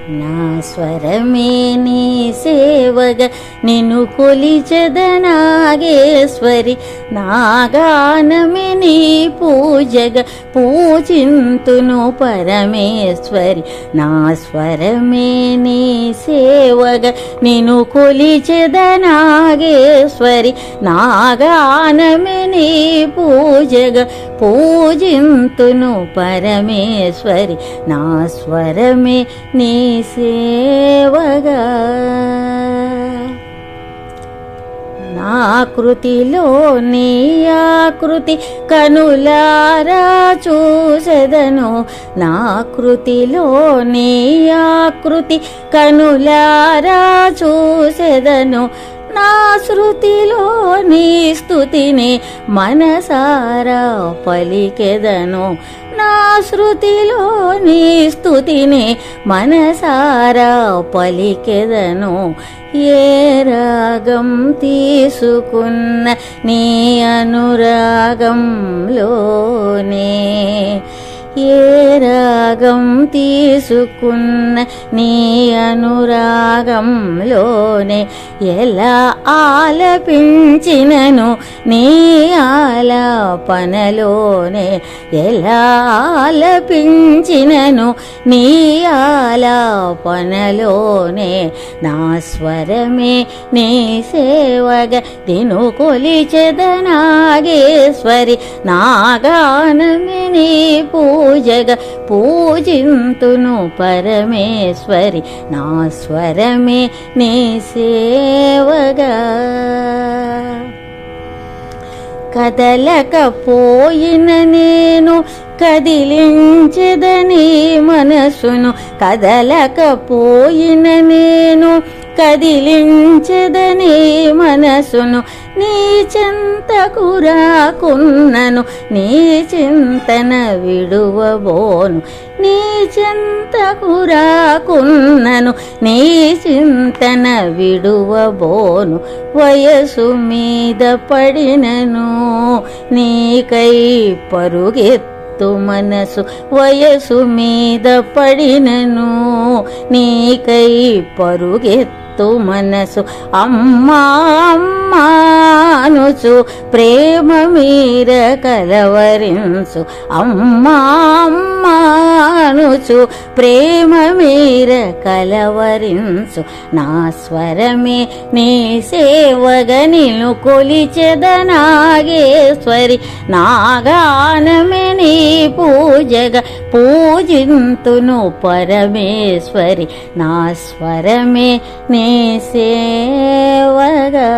నా స్వరమే నీ సేవగ నిన్ను కొలిచెదనాగేశ్వరి, నా గానమే నీ పూజగ పూజింతును పరమేశ్వరి. నా స్వరమే నీ సేవగ నిన్ను కొలిచెదనాగేశ్వరి, నా గానమే నీ పూజగ పూజింతును పరమేశ్వరి. నా స్వరమే నీ సేవగా. నా కృతిలో నీ ఆకృతి కనులారా చూసెదను, నా కృతిలో నీ ఆకృతి కనులారా చూసెదను. నా శృతిలో నీ స్తుతిని మనసారా పలికెదను, నా శృతిలో నీ స్తుతిని మనసారా పలికెదను. ఏ రాగం తీసుకున్న నీ అనురాగంలోనే, ఏ రాగం తీసుకున్న నీ అనురాగంలోనే, ఎలా ఆలపించినను నీ ఆలాపనలోనే, ఎలా ఆలపించినను నీ ఆలాపనలోనే. నా స్వరమే నీ సేవగా నిన్ను కొలిచెదనాగేశ్వరి, నా గానమే నీ పూజగా పూజింతును పరమేశ్వరి. నా స్వరమే నీ సేవగా. కదలకపోయిన నేను కదిలించెదని మనసును, కదలకపోయిన నేను కదిలించెదని మనసును. నీ చింతకు రాకున్నను నీ చింతన విడువబోను, నీ చింతకు రాకున్నను నీ చింతన విడువబోను. వయసు మీద పడినను నీకై పరుగెత్తు మనసు, వయసు మీద పడినను నీకై పరుగెత్తు మనసు. అమ్మా అమ్మానుచు ప్రేమ మీర కలవరించు, అమ్మా అమ్మానుచు ప్రేమ మీర కలవరించు. నా స్వరమే నీ సేవగా నిన్ను కొలిచెదనాగేశ్వరి, నా గానమే నీ పూజగా పూజింతును పరమేశ్వరి. నా స్వరమే నీ సేవగా.